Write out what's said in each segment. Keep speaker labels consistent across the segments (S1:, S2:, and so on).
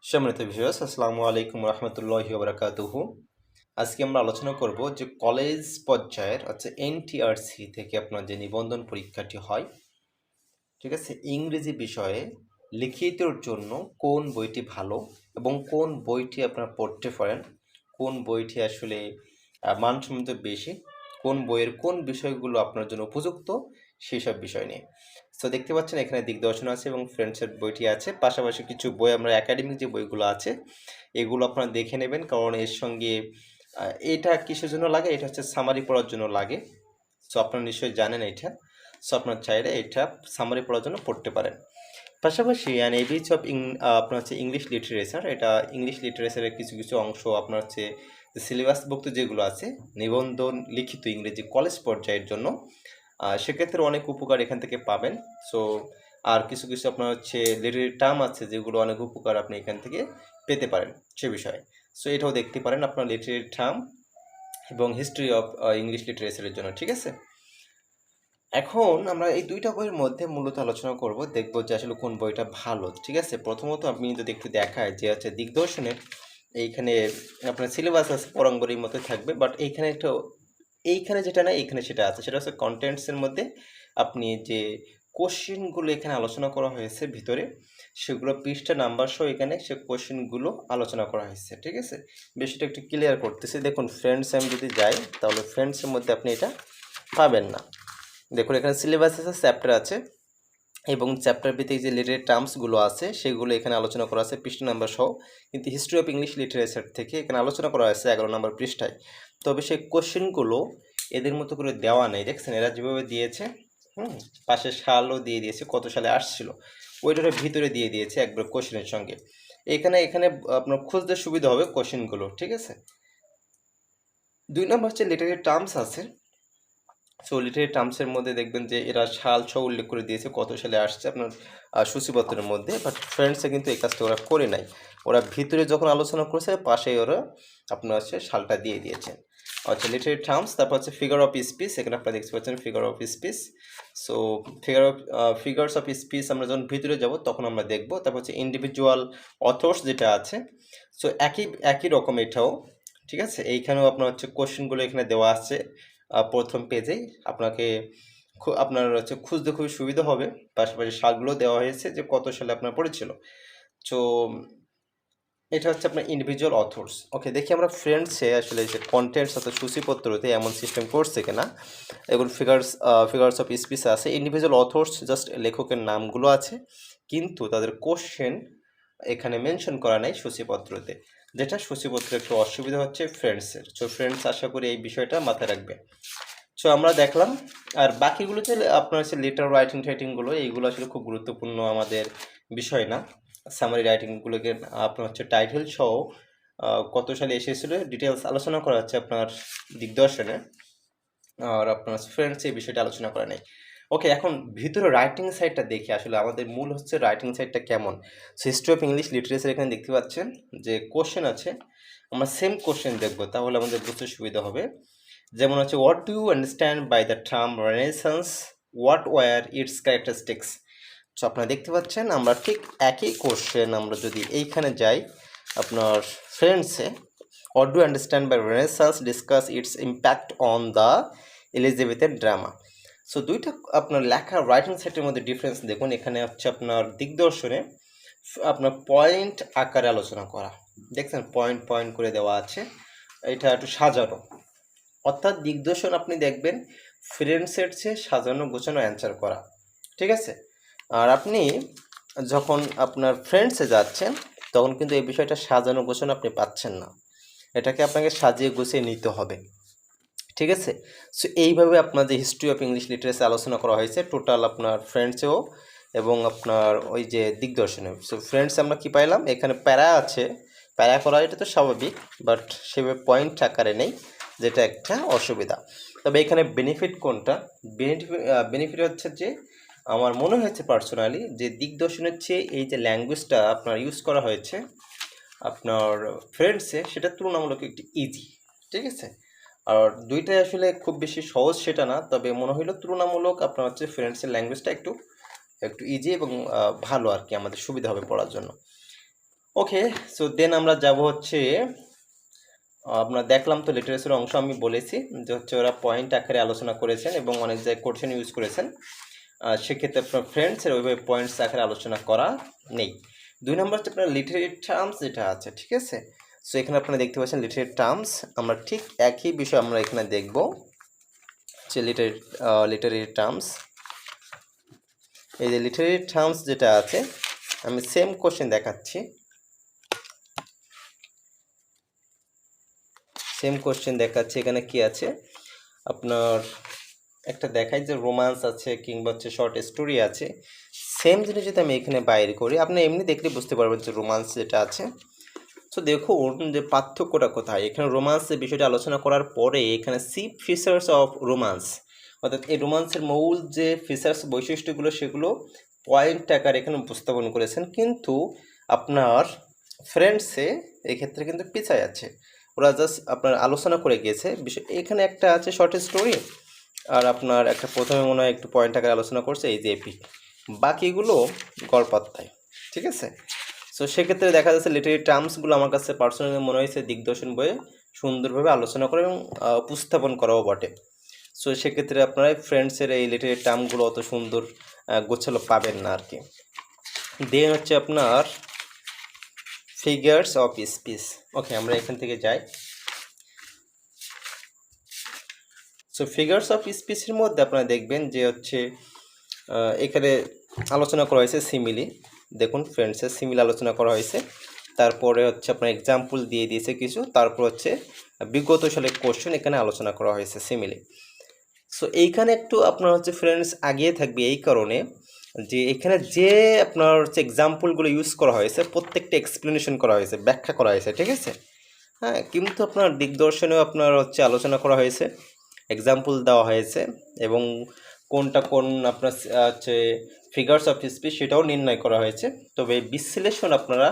S1: সম্মানিত ভিউয়ার্স, আসসালামু আলাইকুম রহমতুল্লাহি ওয়া বারাকাতুহু। আজকে আমরা আলোচনা করব যে কলেজ পর্যায়ের এনটিআরসি থেকে আপনার যে নিবন্ধন পরীক্ষাটি হয়, ঠিক আছে, ইংরেজি বিষয়ে লিখিতর জন্য কোন বইটি ভালো এবং কোন বইটি আপনারা পড়তে পারেন, কোন বইটি আসলে মানসম্মত বেশি, কোন বইয়ের কোন বিষয়গুলো আপনার জন্য উপযুক্ত, সেসব বিষয় নিয়ে। তো দেখতে পাচ্ছেন এখানে দিগদর্শন আছে এবং ফ্রেন্ডসের বইটি আছে, পাশাপাশি কিছু বই আমরা একাডেমিক যে বইগুলো আছে এগুলো আপনারা দেখে নেবেন, কারণ এর সঙ্গে এটা কিসের জন্য লাগে, এটা হচ্ছে সামারি পড়ার জন্য লাগে। সো আপনারা নিশ্চয়ই জানেন এটা। সো আপনার চাইলে এটা সামারি পড়ার জন্য পড়তে পারেন। পাশাপাশি এই বিচ অফ আপনার হচ্ছে ইংলিশ লিটারেচার, এটা ইংলিশ লিটারেচারের কিছু কিছু অংশ আপনার হচ্ছে সিলেবাসভুক্ত যেগুলো আছে নিবন্ধন লিখিত ইংরেজি কলেজ পর্যায়ের জন্য, সেক্ষেত্রে অনেক উপকার এখান থেকে পাবেন। সো আর কিছু কিছু আপনার হচ্ছে লিটারেরি টার্ম আছে যেগুলো অনেক উপকার আপনি এখান থেকে পেতে পারেন সে বিষয়ে। সো এটাও দেখতে পারেন আপনার লিটারেরি টার্ম এবং হিস্ট্রি অফ ইংলিশ লিটারেচারের জন্য, ঠিক আছে। এখন আমরা এই দুইটা বইয়ের মধ্যে মূলত আলোচনা করব, দেখব যে আসলে কোন বইটা ভালো, ঠিক আছে। প্রথমত আমি যদি একটু দেখায় যে দিগদর্শনের এইখানে আপনার সিলেবাস আছে পরাঙ্গরের মতো থাকবে, বাট এইখানে যেটা না এইখানে সেটা আছে, সেটা হচ্ছে কন্টেন্টসের মধ্যে আপনি যে কোশ্চেনগুলো এখানে আলোচনা করা হয়েছে ভিতরে, সেগুলো পৃষ্ঠা নাম্বার সহ এখানে সে কোশ্চেনগুলো আলোচনা করা হয়েছে, ঠিক আছে। বেশিটা একটু ক্লিয়ার করতেছি। দেখুন ফ্রেন্ডস, আমি যদি যাই তাহলে ফ্রেন্ডসের মধ্যে আপনি এটা পাবেন না। দেখুন এখানে সিলেবাস আছে, চ্যাপ্টার আছে এবং চ্যাপ্টার ভিত্তিক যে লিটারেরি টার্মসগুলো আছে সেগুলো এখানে আলোচনা করা আছে পৃষ্ঠা নাম্বার সহ। কিন্তু হিস্ট্রি অফ ইংলিশ লিটারেচার থেকে এখানে আলোচনা করা হয়েছে 11 নম্বর পৃষ্ঠায়। তবে সেই কোশ্চেনগুলো এদের মতো করে দেওয়া নেই, দেখছেন এরা যেভাবে দিয়েছে, পাশে সালও দিয়ে দিয়েছে, কত সালে আসছিল ওইটার ভিতরে দিয়ে দিয়েছে একবার কোশ্চেনের সঙ্গে। এখানে এখানে আপনার খুঁজতে সুবিধা হবে কোশ্চেনগুলো, ঠিক আছে। 2 নম্বর হচ্ছে লিটারেরি টার্মস আছে। সো লিটারেরি টার্মসের মধ্যে দেখবেন যে এরা সাল সহ উল্লেখ করে দিয়েছে কত সালে আসছে আপনার সূচিপত্রের মধ্যে, বাট ফ্রেন্ডসে কিন্তু এই কাজটা ওরা করে নাই। ওরা ভিতরে যখন আলোচনা করেছে পাশেই ওরা আপনার হচ্ছে সালটা দিয়ে দিয়েছেন। লিটারেরি টার্মস, তারপর হচ্ছে ফিগার অফ স্পিচ, এখানে আপনারা দেখতে পাচ্ছেন figure of speech. So figures of speech আমরা যখন ভিতরে যাব তখন আমরা দেখব। তারপর হচ্ছে ইন্ডিভিজুয়াল অথর্স যেটা আছে, সো একই একই রকম এটাও, ঠিক আছে। এইখানেও আপনার হচ্ছে কোশ্চেনগুলো এখানে দেওয়া আছে প্রথম পেজেই, আপনাকে আপনার হচ্ছে খুঁজতে খুবই সুবিধা হবে। পাশাপাশি সালগুলো দেওয়া হয়েছে যে কত সালে আপনার পড়েছিল। তো এটা হচ্ছে আপনার ইন্ডিভিজুয়াল অথর্স। ওকে, দেখি আমরা ফ্রেন্ডসে আসলে যে কন্টেন্টস অর্থাৎ সূচিপত্রতে এমন সিস্টেম করছে কিনা। এগুলো ফিগার্স অফ স্পিচ আছে। ইন্ডিভিজুয়াল অথর্স জাস্ট লেখকের নামগুলো আছে, কিন্তু তাদের কোশ্চেন এখানে মেনশন করা নাই সূচিপত্রতে, যেটা সূচিপত্রে একটু অসুবিধা হচ্ছে ফ্রেন্ডসের। সো ফ্রেন্ডস আশা করি এই বিষয়টা মাথায় রাখবে। সো আমরা দেখলাম। আর বাকিগুলোতে আপনার হচ্ছে লেটার রাইটিংগুলো, এইগুলো আসলে খুব গুরুত্বপূর্ণ আমাদের বিষয় না। সামারি রাইটিংগুলোকে আপনার হচ্ছে টাইটেল সহ কত সালে এসেছিল ডিটেলস আলোচনা করা হচ্ছে আপনার দিগদর্শনে, আর আপনার ফ্রেন্ডস এই বিষয়টা আলোচনা করা নেই। ওকে, এখন ভিতরে রাইটিং সাইডটা দেখি আসলে আমাদের মূল হচ্ছে রাইটিং সাইডটা কেমন। হিস্ট্রি অফ ইংলিশ লিটারেচার এখানে দেখতে পাচ্ছেন যে কোশ্চেন আছে, আমরা সেম কোশ্চেন দেখবো, তাহলে আমাদের বুঝতে সুবিধা হবে। যেমন হচ্ছে what do you understand by the term renaissance, what were its characteristics. So আপনারা দেখতে পাচ্ছেন আমরা ঠিক একই কোশ্চেন আমরা যদি এইখানে যাই আপনার ফ্রেন্ডসে, what do understand by Renaissance, discuss its impact on the এলিজাবেথের ড্রামা। সো দুইটা আপনার লেখা রাইটিং সেটের মধ্যে ডিফারেন্স দেখুন। এখানে হচ্ছে আপনার দিগদর্শনে আপনার পয়েন্ট আকারে আলোচনা করা, দেখছেন পয়েন্ট পয়েন্ট করে দেওয়া আছে, এটা একটু সাজানো। অর্থাৎ দিগদর্শন আপনি দেখবেন ফ্রেন্ডসের চেয়ে সাজানো গোছানো অ্যান্সার করা, ঠিক আছে। আর আপনি যখন আপনার ফ্রেন্ডসে যাচ্ছেন তখন কিন্তু এই বিষয়টা সাজানো গোছানো আপনি পাচ্ছেন না, এটাকে আপনাকে সাজিয়ে গুছিয়ে নিতে হবে, ঠিক আছে। সো এইভাবে আপনার যে হিস্ট্রি অফ ইংলিশ লিটারেচার আলোচনা করা হয়েছে টোটাল আপনার ফ্রেন্ডসেও এবং আপনার ওই যে দিগদর্শনে। সো ফ্রেন্ডস আমরা কি পাইলাম, এখানে প্যারা আছে, প্যারা করা এটা তো স্বাভাবিক, বাট সেভাবে পয়েন্ট আকারে নেই, যেটা একটা অসুবিধা। তবে এখানে বেনিফিট কোনটা, বেনিফিট হচ্ছে যে আমার মনে হয়েছে পার্সোনালি যে দিগদর্শনের চেয়ে এই যে ল্যাঙ্গুয়েজটা আপনার ইউজ করা হয়েছে আপনার ফ্রেন্ডসে, সেটা তুলনামূলক একটু ইজি, ঠিক আছে। আর দুইটাই আসলে খুব বেশি সহজ সেটা না, তবে মনে হইলো তুলনামূলক আপনার হচ্ছে ফ্রেন্ডসের ল্যাঙ্গুয়েজটা একটু একটু ইজি এবং ভালো আর কি, আমাদের সুবিধা হবে পড়ার জন্য। ওকে, সো দেন আমরা যাব হচ্ছে আপনার দেখলাম তো লিটারেচার অংশ আমি বলেছি যে হচ্ছে ওরা পয়েন্ট আকারে আলোচনা করেছেন এবং অনেক জায়গায় কোটেশন ইউজ করেছেন। সেক্ষেত্রে আপনার ফ্রেন্ডসের ওইভাবে পয়েন্টস আকারে আলোচনা করা নেই। 2 নম্বর হচ্ছে আপনার লিটারেরি টার্মস যেটা আছে, ঠিক আছে। সো এখানে আপনারা দেখতে পাচ্ছেন লিটারেরি টার্মস, আমরা ঠিক একই বিষয় আমরা এখানে দেখব যে লিটারেরি টার্মস। এই যে লিটারেরি টার্মস যেটা আছে, আমি সেম কোশ্চেন দেখাচ্ছি, এখানে কি আছে আপনার একটা দেখাই যে রোমান্স আছে কিংবা হচ্ছে শর্ট স্টোরি আছে। সেম জিনিস যদি আমি এখানে বাইর করি, আপনি এমনি দেখলে বুঝতে পারবেন যে রোমান্স যেটা আছে। তো দেখুন যে পার্থক্যটা কোথায়। এখানে রোমান্সের বিষয়টা আলোচনা করার পরে এখানে সি ফিচার্স অফ রোমান্স, অর্থাৎ এই রোমান্সের মূল যে ফিচার্স বৈশিষ্ট্যগুলো সেগুলো পয়েন্ট আকার এখানে উপস্থাপন করেছেন, কিন্তু আপনার ফ্রেন্ডসে এক্ষেত্রে কিন্তু পিছায় আছে। ওরা জাস্ট আপনার আলোচনা করে গিয়েছে বিষয়। এখানে একটা আছে শর্ট স্টোরি, আর আপনার একটা প্রথমে মনে হয় একটু পয়েন্ট আকারে আলোচনা করছে এই যে এপিক, বাকিগুলো গল্পাত্তায়, ঠিক আছে। সো সেক্ষেত্রে দেখা যাচ্ছে লিটারি টার্মসগুলো আমার কাছে পার্সোনালি মনে হয়েছে দিগদর্শন বইয়ে সুন্দরভাবে আলোচনা করে এবং উপস্থাপন করাও বটে। সো সেক্ষেত্রে আপনারা ফ্রেন্ডসের এই লিটারি টার্মগুলো অত সুন্দর গোছালো পাবেন না আর কি। দেন হচ্ছে আপনার ফিগার্স অফ স্পিচ। ওকে, আমরা এখান থেকে যাই। সো ফিগার্স অফ স্পিচের মধ্যে আপনারা দেখবেন যে হচ্ছে এখানে আলোচনা করা হয়েছে সিমিলি। দেখুন ফ্রেন্ডসের সিমিলি আলোচনা করা হয়েছে, তারপরে হচ্ছে আপনার এক্সাম্পল দিয়ে দিয়েছে কিছু, তারপর হচ্ছে বিগত সালের কোশ্চেন এখানে আলোচনা করা হয়েছে সিমিলি। সো এইখানে একটু আপনার হচ্ছে ফ্রেন্ডস আগিয়ে থাকবে এই কারণে যে এখানে যে আপনার হচ্ছে এক্সাম্পলগুলো ইউজ করা হয়েছে প্রত্যেকটা এক্সপ্লেনেশন করা হয়েছে, ব্যাখ্যা করা হয়েছে, ঠিক আছে। হ্যাঁ, কিন্তু আপনার দিগদর্শনেও আপনার হচ্ছে আলোচনা করা হয়েছে, এক্সাম্পল দেওয়া হয়েছে এবং কোনটা কোন আপনার হচ্ছে ফিগার্স অফ স্পিচ সেটাও নির্ণয় করা হয়েছে। তবে বিশ্লেষণ আপনারা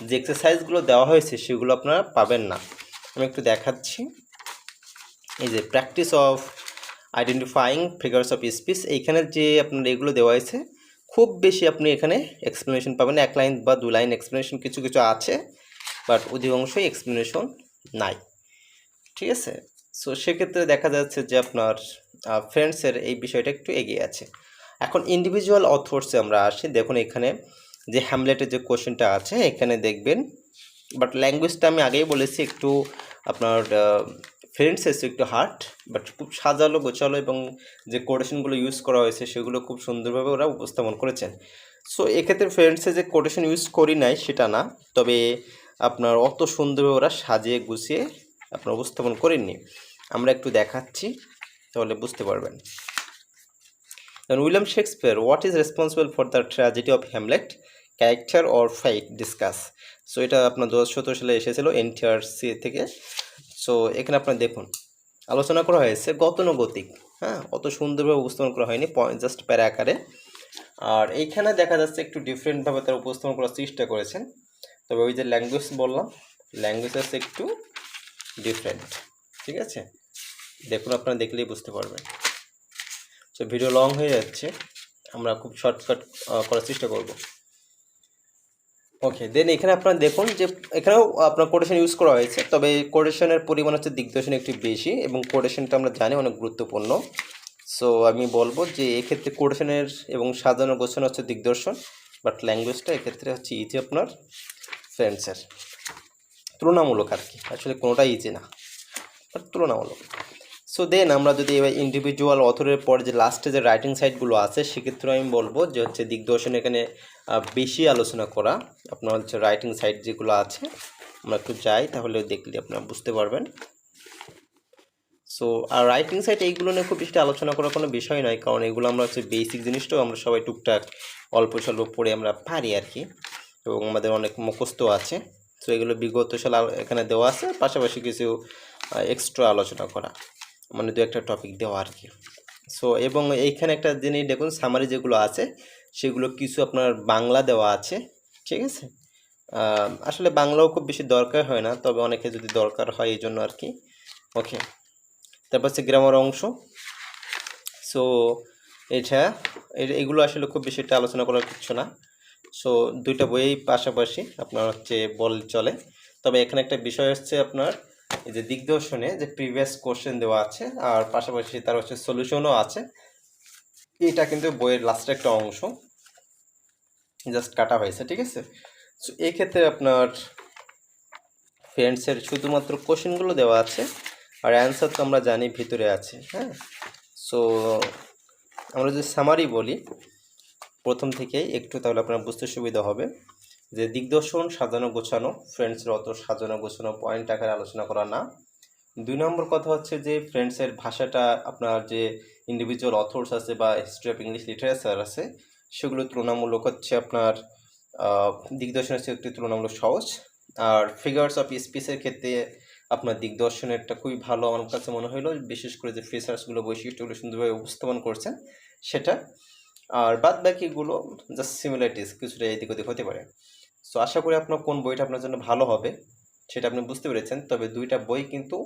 S1: যে এক্সারসাইজগুলো দেওয়া হয়েছে সেগুলো আপনারা পাবেন না। আমি একটু দেখাচ্ছি, এই যে practice of identifying figures of speech, এইখানে যে আপনার এগুলো দেওয়া হয়েছে খুব বেশি আপনি এখানে এক্সপ্লেনেশন পাবেন, 1 লাইন বা 2 লাইন এক্সপ্লেনেশন কিছু কিছু আছে, বাট অধিকাংশই এক্সপ্লেনেশন নাই, ঠিক আছে। সো সেক্ষেত্রে দেখা যাচ্ছে যে আপনার ফ্রেন্ডসের এই বিষয়টা একটু এগিয়ে আছে। এখন ইন্ডিভিজুয়াল অথর্সে আমরা আসি। দেখুন এখানে যে হ্যামলেটের যে কোশ্চেনটা আছে এখানে দেখবেন, বাট ল্যাঙ্গুয়েজটা আমি আগেই বলেছি একটু আপনার ফ্রেন্ডসেস একটু হার্ড, বাট খুব সাজালো গোছালো এবং যে কোটেশনগুলো ইউজ করা হয়েছে সেগুলো খুব সুন্দরভাবে ওরা উপস্থাপন করেছেন। সো এক্ষেত্রে ফ্রেন্ডসে যে কোটেশন ইউজ করি নাই সেটা না, তবে আপনার অত সুন্দরভাবে ওরা সাজিয়ে গুছিয়ে আপনার উপস্থাপন করেননি। আমরা একটু দেখাচ্ছি তাহলে বুঝতে পারবেন। William Shakespeare, what is responsible for the tragedy of Hamlet, character or fight discuss. So এটা আপনার 2017 সালে এসেছিল এনটিআরসি থেকে। সো এখানে আপনার দেখুন আলোচনা করা হয়েছে গতানুগতিক, হ্যাঁ, অত সুন্দরভাবে উপস্থাপন করা হয়নি, জাস্ট প্যারা আকারে। আর এইখানে দেখা যাচ্ছে একটু ডিফারেন্টভাবে তারা উপস্থাপন করার চেষ্টা করেছেন, তবে ওই যে ল্যাঙ্গুয়েজ বললাম, ল্যাঙ্গুয়েজ আছে একটু ডিফারেন্ট, ঠিক আছে। দেখুন আপনারা দেখলেই বুঝতে পারবেন। সো ভিডিও লং হয়ে যাচ্ছে, আমরা খুব শর্টকাট করার চেষ্টা করব। ওকে, দেন এখানে আপনারা দেখুন যে এখানেও আপনার কোটেশন ইউজ করা হয়েছে, তবে কোটেশনের পরিমাণ হচ্ছে দিগদর্শন একটু বেশি এবং কোটেশনটা আমরা জানি অনেক গুরুত্বপূর্ণ। সো আমি বলবো যে এক্ষেত্রে কোটেশনের এবং সাজানো গোছানো হচ্ছে দিগদর্শন, বাট ল্যাঙ্গুয়েজটা এক্ষেত্রে হচ্ছে ইজি আপনার ফ্রেন্ডসের, তুলনামূলক আর কি, আসলে কোনোটাই ইজি না, বাট তুলনামূলক। সো দেন আমরা যদি এবার ইন্ডিভিজুয়াল অথরের পরে যে লাস্টে যে রাইটিং সাইটগুলো আছে সেক্ষেত্রে আমি বলবো যে হচ্ছে দিগদর্শন এখানে বেশি আলোচনা করা। আপনার হচ্ছে রাইটিং সাইট যেগুলো আছে আমরা একটু যাই তাহলে দেখলে আপনারা বুঝতে পারবেন। সো আর রাইটিং সাইট এইগুলো নিয়ে খুব বেশি আলোচনা করার কোনো বিষয় নয়, কারণ এগুলো আমরা হচ্ছে বেসিক জিনিসটাও আমরা সবাই টুকটাক অল্প স্বল্প পড়ে আমরা পারি আর কি, এবং আমাদের অনেক মুখস্থ আছে। সো এগুলো বিগত সাল এখানে দেওয়া আছে, পাশাপাশি কিছু এক্সট্রা আলোচনা করা, মানে 2-1টা টপিক দেওয়া আর কি। সো এবং এইখানে একটা জিনিস দেখুন সামারি যেগুলো আছে সেগুলো কিছু আপনার বাংলা দেওয়া আছে, ঠিক আছে। আসলে বাংলাও খুব বেশি দরকার হয় না, তবে অনেকে যদি দরকার হয় এই জন্য আর কি। ওকে, তারপর হচ্ছে গ্রামার অংশ। সো এগুলো আসলে খুব বেশি একটা আলোচনা করার কিছু না, সো দুইটা বইয়েই পাশাপাশি আপনার হচ্ছে বল চলে। তবে এখানে একটা বিষয় হচ্ছে আপনার এই যে দিগদর্শনে যে প্রিভিয়াস কোশ্চেন দেওয়া আছে আর পাশাপাশি তার হচ্ছে সলিউশনও আছে। এটা কিন্তু বইয়ের লাস্টের একটা অংশ জাস্ট কাটা হয়েছে, ঠিক আছে। সো এই ক্ষেত্রে আপনার ফ্রেন্ডসের শুধুমাত্র কোশ্চেনগুলো দেওয়া আছে আর অ্যান্সার তো আমরা জানি ভিতরে আছে, হ্যাঁ। সো আমরা যদি সামারি বলি প্রথম থেকেই একটু, তাহলে আপনার বুঝতে সুবিধা হবে যে দিগদর্শন সাজানো গোছানো, ফ্রেন্ডসের অত সাজানো গোছানো পয়েন্ট আকারে আলোচনা করা না। 2 নম্বর কথা হচ্ছে যে ফ্রেন্ডসের ভাষাটা আপনার যে ইন্ডিভিজুয়াল অথর্স আছে বা হিস্ট্রি অফ ইংলিশ লিটারেচার আছে সেগুলো তুলনামূলক হচ্ছে আপনার দিগদর্শনের চেয়ে একটু তুলনামূলক সহজ। আর ফিগার্স অফ স্পিচের ক্ষেত্রে আপনার দিগদর্শনেরটা খুবই ভালো আমার কাছে মনে হলো, বিশেষ করে যে ফিচার্সগুলো বৈশিষ্ট্যগুলো সুন্দরভাবে উপস্থাপন করছেন সেটা। আর বাদ বাকিগুলো জাস্ট সিমিলারিটিস, কিছুটা এদিক ওদিক হতে পারে। সো আশা করি আপনার কোন বইটা আপনার জন্য ভালো হবে সেটা আপনি বুঝতে পেরেছেন। তবে দুইটা বই কিন্তু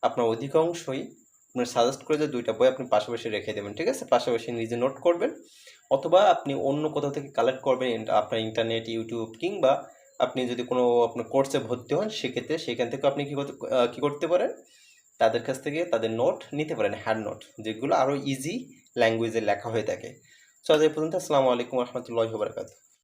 S1: আপনার অধিকাংশই আপনার সাজেস্ট করে যে দুইটা বই আপনি পাশাপাশি রেখে দেবেন, ঠিক আছে। পাশাপাশি নিজে নোট করবেন অথবা আপনি অন্য কোথাও থেকে কালেক্ট করবেন, আপনার ইন্টারনেট, ইউটিউব, কিংবা আপনি যদি কোনো আপনার কোর্সে ভর্তি হন সেক্ষেত্রে সেখান থেকে আপনি কী করতে পারেন, তাদের কাছ থেকে তাদের নোট নিতে পারেন, হ্যান্ড নোট, যেগুলো আরও ইজি ল্যাঙ্গুয়েজে লেখা হয়ে থাকে। সো আজ এই পর্যন্ত। আসসালামু আলাইকুম রহমতুল্লাহি ওয়া বারাকাতুহু।